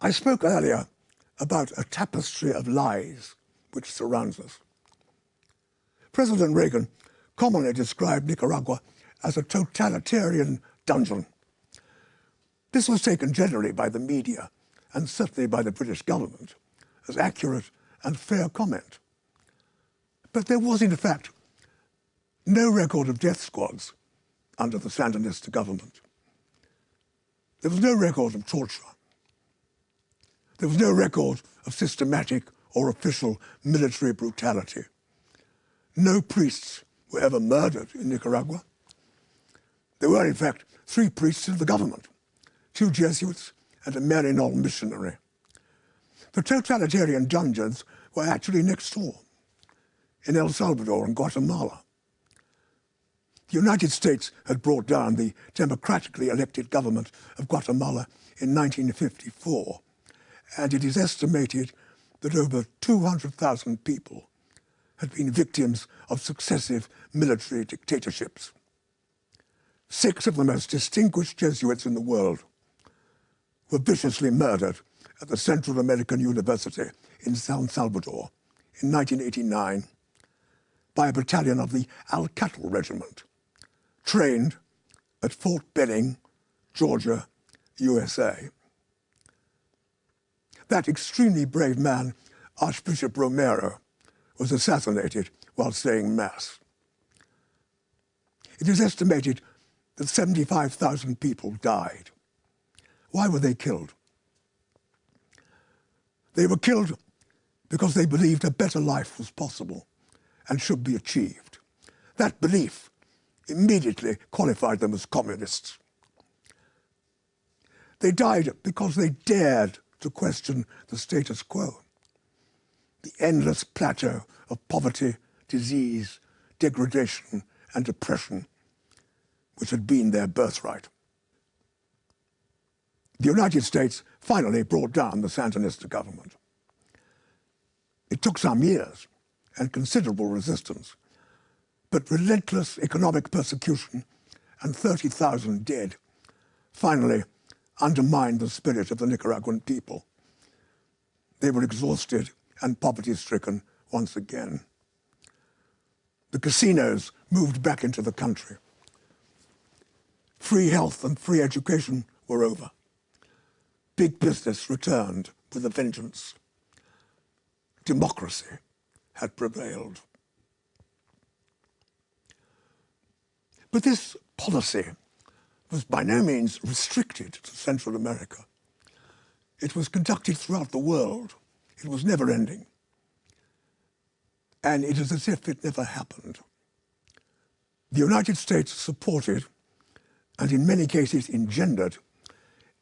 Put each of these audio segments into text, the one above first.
I spoke earlier about a tapestry of lies which surrounds us. President Reagan commonly described Nicaragua as a totalitarian dungeon. This was taken generally by the media, and certainly by the British government, as accurate and fair comment. But there was, in fact, no record of death squads under the Sandinista government. There was no record of torture. There was no record of systematic or official military brutality. No priests were ever murdered in Nicaragua. There were, in fact, 3 priests in the government, 2 Jesuits and a Maryknoll missionary. The totalitarian dungeons were actually next door, in El Salvador and Guatemala. The United States had brought down the democratically elected government of Guatemala in 1954, and it is estimated that over 200,000 people had been victims of successive military dictatorships. 6 of the most distinguished Jesuits in the world were viciously murdered at the Central American University in San Salvador in 1989 by a battalion of the Alcatel Regiment, trained at Fort Benning, Georgia, USA. That extremely brave man, Archbishop Romero, was assassinated while saying Mass. It is estimated that 75,000 people died. Why were they killed? They were killed because they believed a better life was possible and should be achieved. That belief immediately qualified them as communists. They died because they dared to question the status quo, the endless plateau of poverty, disease, degradation, and oppression, which had been their birthright. The United States finally brought down the Sandinista government. It took some years and considerable resistance, but relentless economic persecution and 30,000 dead finally undermined the spirit of the Nicaraguan people. They were exhausted and poverty-stricken once again. The casinos moved back into the country. Free health and free education were over. Big business returned with a vengeance. Democracy had prevailed. But this policy was by no means restricted to Central America. It was conducted throughout the world. It was never-ending. And it is as if it never happened. The United States supported, and in many cases engendered,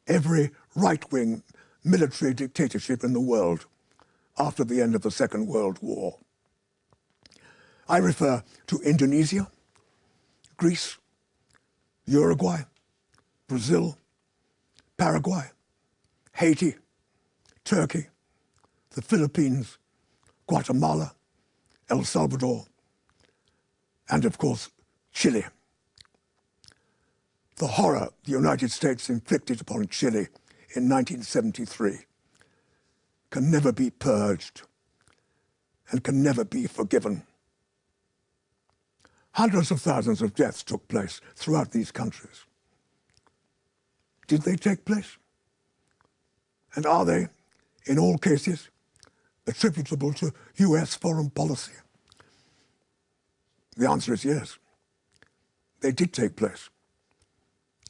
every right-wing military dictatorship in the world after the end of the Second World War. I refer to Indonesia, Greece, Uruguay, Brazil, Paraguay, Haiti, Turkey, the Philippines, Guatemala, El Salvador, and of course, Chile. The horror the United States inflicted upon Chile in 1973 can never be purged and can never be forgiven. Hundreds of thousands of deaths took place throughout these countries. Did they take place? And are they, in all cases, attributable to US foreign policy? The answer is yes. They did take place.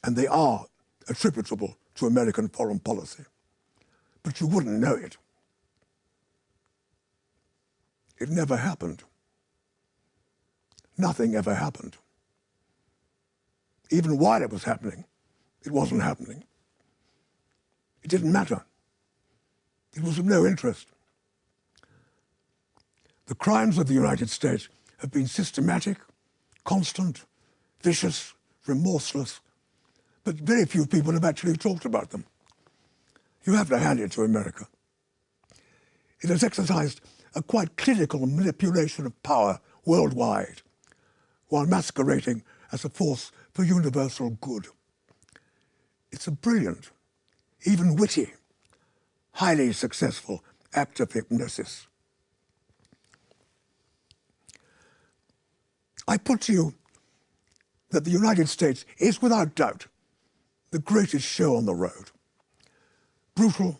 And they are attributable to American foreign policy. But you wouldn't know it. It never happened. Nothing ever happened. Even while it was happening, it wasn't happening. It didn't matter. It was of no interest. The crimes of the United States have been systematic, constant, vicious, remorseless, but very few people have actually talked about them. You have to hand it to America. It has exercised a quite clinical manipulation of power worldwide, while masquerading as a force for universal good. It's a brilliant, even witty, highly successful act of hypnosis. I put to you that the United States is without doubt the greatest show on the road. Brutal,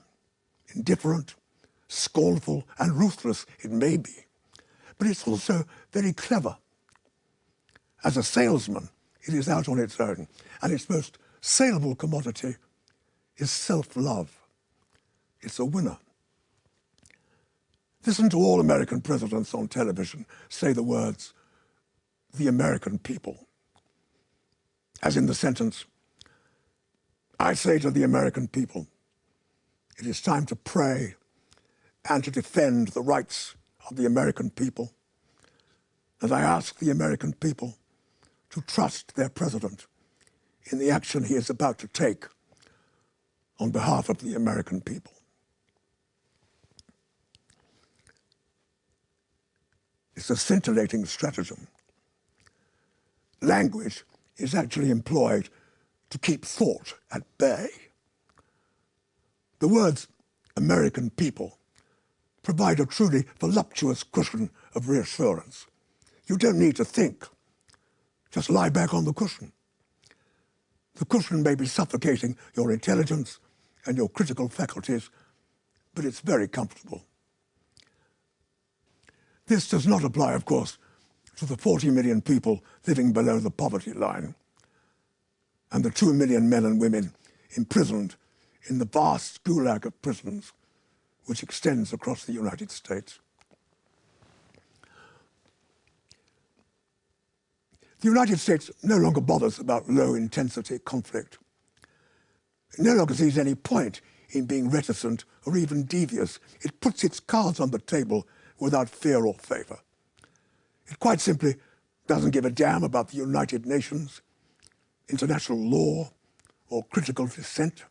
indifferent, scornful, and ruthless it may be, but it's also very clever. As a salesman, it is out on its own, and its most saleable commodity is self-love. It's a winner. Listen to all American presidents on television say the words, "the American people." As in the sentence, "I say to the American people, it is time to pray and to defend the rights of the American people. And I ask the American people to trust their president in the action he is about to take on behalf of the American people." It's a scintillating stratagem. Language is actually employed to keep thought at bay. The words American people provide a truly voluptuous cushion of reassurance. You don't need to think. Just lie back on the cushion. The cushion may be suffocating your intelligence and your critical faculties, but it's very comfortable. This does not apply, of course, to the 40 million people living below the poverty line and the 2 million men and women imprisoned in the vast gulag of prisons which extends across the United States. The United States no longer bothers about low-intensity conflict. It no longer sees any point in being reticent or even devious. It puts its cards on the table without fear or favor. It quite simply doesn't give a damn about the United Nations, international law, or critical dissent,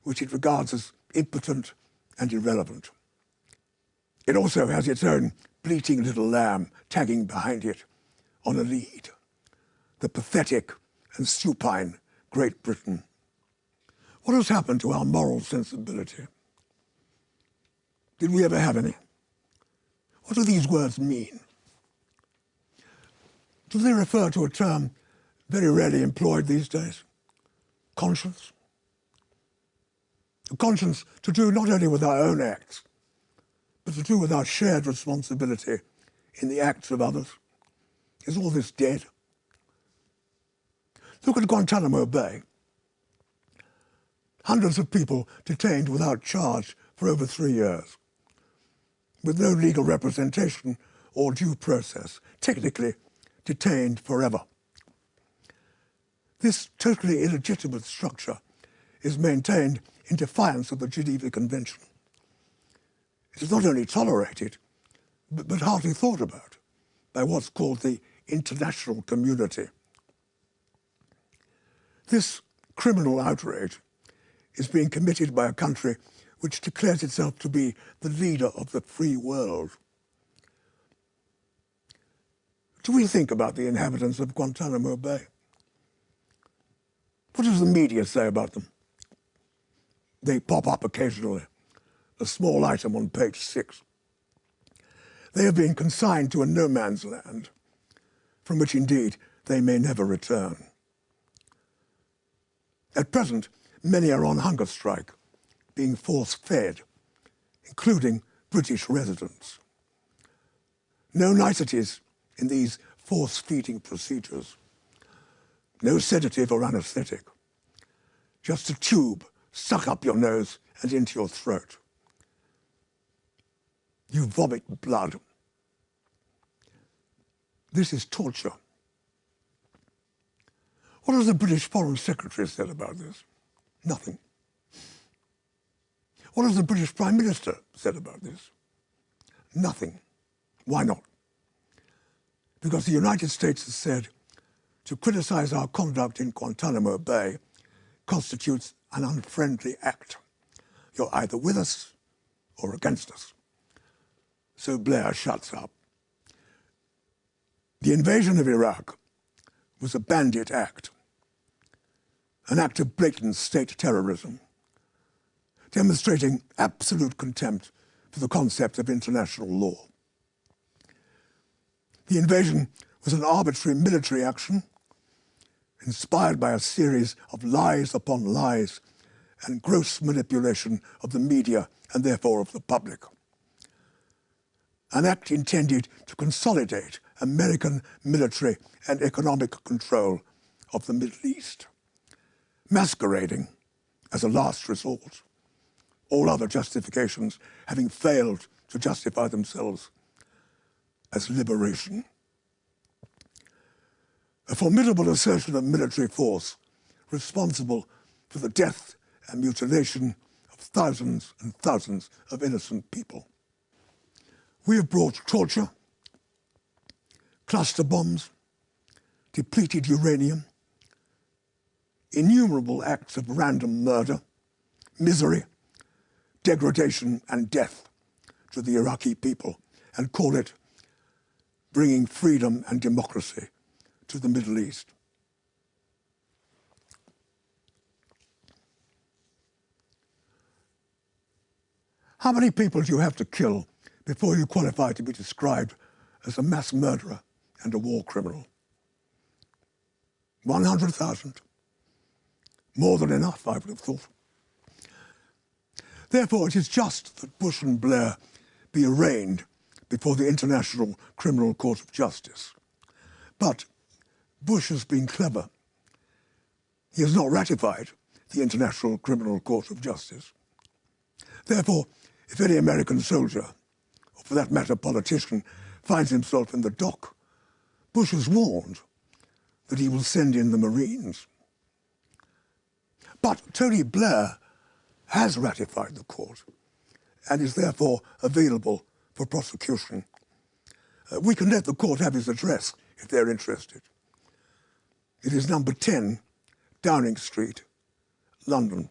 which it regards as impotent and irrelevant. It also has its own bleating little lamb tagging behind it on a lead, the pathetic and supine Great Britain. What has happened to our moral sensibility? Did we ever have any? What do these words mean? Do they refer to a term very rarely employed these days? Conscience? A conscience to do not only with our own acts, but to do with our shared responsibility in the acts of others. Is all this dead? Look at Guantanamo Bay. Hundreds of people detained without charge for over 3 years, with no legal representation or due process, technically detained forever. This totally illegitimate structure is maintained in defiance of the Geneva Convention. It is not only tolerated, but hardly thought about by what's called the international community. This criminal outrage is being committed by a country which declares itself to be the leader of the free world. Do we think about the inhabitants of Guantanamo Bay? What does the media say about them? They pop up occasionally, a small item on page 6. They have been consigned to a no-man's land, from which indeed they may never return. At present, many are on hunger strike, being force-fed, including British residents. No niceties in these force-feeding procedures. No sedative or anesthetic. Just a tube stuck up your nose and into your throat. You vomit blood. This is torture. What has the British Foreign Secretary said about this? Nothing. What has the British Prime Minister said about this? Nothing. Why not? Because the United States has said to criticize our conduct in Guantanamo Bay constitutes an unfriendly act. You're either with us or against us. So Blair shuts up. The invasion of Iraq was a bandit act, an act of blatant state terrorism. demonstrating absolute contempt for the concept of international law. The invasion was an arbitrary military action inspired by a series of lies upon lies and gross manipulation of the media and therefore of the public. An act intended to consolidate American military and economic control of the Middle East, masquerading as a last resort, all other justifications having failed to justify themselves as liberation. A formidable assertion of military force responsible for the death and mutilation of thousands and thousands of innocent people. We have brought torture, cluster bombs, depleted uranium, innumerable acts of random murder, misery, degradation and death to the Iraqi people, and call it bringing freedom and democracy to the Middle East. How many people do you have to kill before you qualify to be described as a mass murderer and a war criminal? 100,000. More than enough, I would have thought. Therefore, it is just that Bush and Blair be arraigned before the International Criminal Court of Justice. But Bush has been clever. He has not ratified the International Criminal Court of Justice. Therefore, if any American soldier, or for that matter politician, finds himself in the dock, Bush has warned that he will send in the Marines. But Tony Blair has ratified the court and is therefore available for prosecution. We can let the court have his address if they're interested. It is number 10, Downing Street, London.